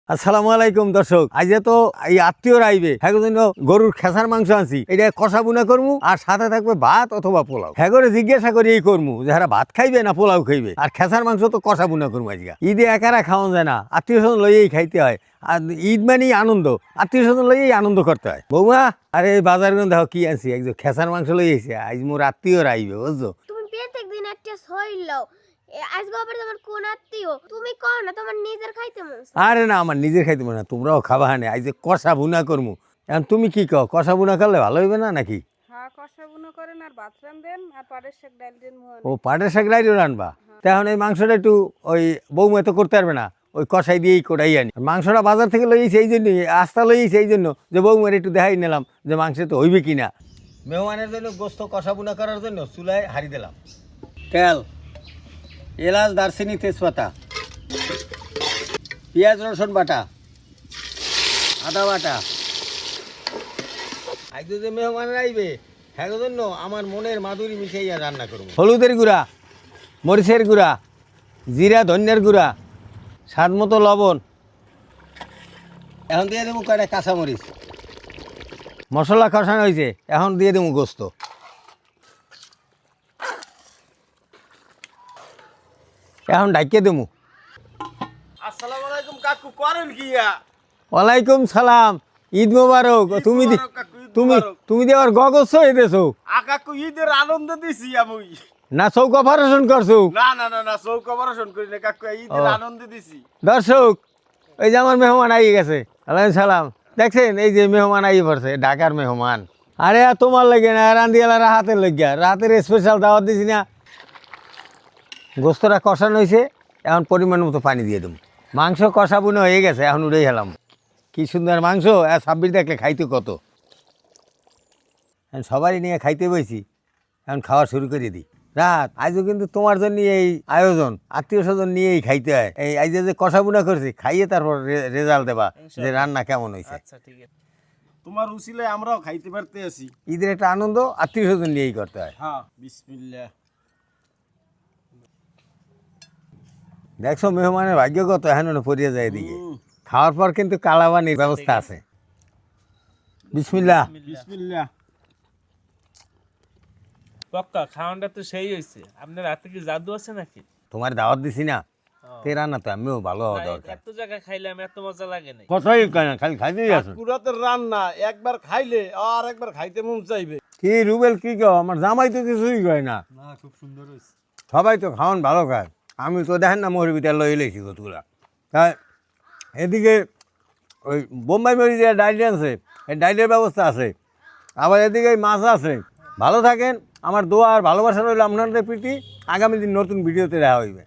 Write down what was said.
আসসালামু আলাইকুম দর্শক, আজ তো এই আত্মীয়রা আইবে হ্যাঁ জন্য গরুর খেসার মাংস আনছি, এটা কষা বুনা করবো আর সাথে থাকবে ভাত অথবা পোলাও। হ্যাঁ করে জিজ্ঞাসা করি এই করবো যে হারা ভাত খাইবে না পোলাও খাইবে, আর খেসার মাংস তো কষা বুনা করবো। আজকে ঈদে একারা খাওয়া যায় না, আত্মীয় স্বজন লইয়েই খাইতে হয়। আর ঈদ মানেই আনন্দ, আত্মীয় স্বজন লইয়েই আনন্দ করতে হয়। বৌমা, আরে বাজার গন্ধ দেখো কি আনছি, একজন খেসার মাংস লই আইছে, আজ মোর আত্মীয়রা আইবে বুঝছো। তুমি প্রত্যেক দিন একটা শরীর লও, আজকে আবার তোমার কোন আত্মীয় তুমি কও না তোমার নিজের খাইতে মন চায়? আরে না, আমার নিজের খাইতে মনে না, তোমরাও খাবা হানে, আজ কষা বুনা করবো। এখন তুমি কি কও, কষা বুনা করলে ভালো হইবে না নাকি? হ্যাঁ, কষা বুনো করেন আর ভাত রান্ধেন আর পাটের শাক ডাল দেন মোহন। ও পাটের শাক রাইডও রানবা, তখন এই মাংসটা একটু ওই বৌমা তো করতে পারবে না, ওই কষাই দিয়েই কোটাই আনি। মাংসটা বাজার থেকে লইয়েছি এই জন্যই, আস্তা লইয়েছি এই জন্য যে বৌমার একটু দেখাই নিলাম যে মাংস তো হইবে কি না। মেহমানের জন্য গোস্ত কষা বুনা করার জন্য চুলায় হাঁড়ি দিলাম, তেল, এলাচ, দারচিনি, তেজপাতা, পেঁয়াজ রসুন বাটা, আদা বাটা। আজ যে মেহমানের আইবে হ্যাঁ জন্য আমার মনের মাধুরী মিশাইয়া রান্না করবো। হলুদের গুঁড়া, মরিচের গুঁড়া, জিরা ধনিয়ার গুঁড়া, স্বাদ মতো লবণ। এখন দিয়ে দেবো কয়টা কাঁচামরিচ। মশলা কষানো হয়েছে, এখন দিয়ে দেবো গোস্ত। এখন ডাইকে দেবো। আসসালামু আলাইকুম কাকু, করেন কি? ওয়ালাইকুম সালাম, ঈদ মোবারক। তুমি মোবারক কাকু, ঈদ তুমি মোবারক। তুমি দিয়ে আবার গগছ এদেছো কাকু ঈদের আনন্দ দিছি আমি। না চৌক অপারেশন করছো? না না না না, চৌক অপারেশন করি না কাকু, ঈদের ও। আনন্দ দিছি। দর্শক, এই যে আমার মেহমান আই গেছে। ওয়ালাইকুম সালাম। দেখছেন এই যে মেহমান আই পড়ছে, ঢাকার মেহমান। আরে আর তোমার লাগে না, রান্দিয়ালা রাহাতের লাগিয়া, রাতের স্পেশাল দাওয়াত দিছি না। গোস্তটা কষানো হয়েছে, এখন পরিমাণ মতো পানি দিয়ে দেবো। মাংস কষা বুনো হয়ে গেছে, এখন উড়েই হেলাম। কি সুন্দর মাংস, আর ছাব্বিশ দেখলে খাইতে কত। এখন সবারই নিয়ে খাইতে বইছি, এখন খাওয়া শুরু করে দিই। রাত আজও কিন্তু তোমার জন্য এই আয়োজন, আত্মীয় স্বজন নিয়েই খাইতে হয়। এই আজ যে কষা বুনা করছি, খাইয়ে তারপর রেজাল্ট দেবা যে রান্না কেমন হয়েছে। আচ্ছা ঠিক আছে, তোমার উসিলায় আমরাও খাইতে পারতে আছি। ঈদের একটা আনন্দ আত্মীয় স্বজন নিয়েই করতে হয়। হ্যাঁ, বিসমিল্লাহ। দেখছো মেহমানের ভাগ্য কত, এখন পড়িয়ে যায় এদিকে। খাওয়ার পর কিন্তু কালাবানির ব্যবস্থা আছে। বিসমিল্লাহ। বিসমিল্লাহ। পক্কা খাওয়ানটা তো সেই হয়েছে। আপনার রাতে কি জাদু আছে নাকি? তোমার দাওয়াত দিছি না, তে রান্না তো আমিও ভালো হওয়া না, দরকার। এত জায়গায় খাইলাম এত মজা লাগে নাই। কথাই কয় না, খালি খাইতেই আছো। কাকুরাতের রান্না একবার খাইলে আর একবার খাইতে মন চাইবে। কি রুবেল, কি কও, আমার জামাই তো কিছুই কয় না। না, খুব সুন্দর হয়েছে। সবাই তো খাওয়ান ভালো খায়, আমি তো দেখেন না মরির ভিতরে লই লেছি কতগুলা। তাই এদিকে ওই বোম্বাই মরিচ যে ডাইল আছে, এই ডাইলের ব্যবস্থা আছে, আবার এদিকে মাছ আছে। ভালো থাকেন, আমার দোয়া আর ভালোবাসা রইল আপনাদের প্রীতি। আগামী দিন নতুন ভিডিওতে দেখা হইবে।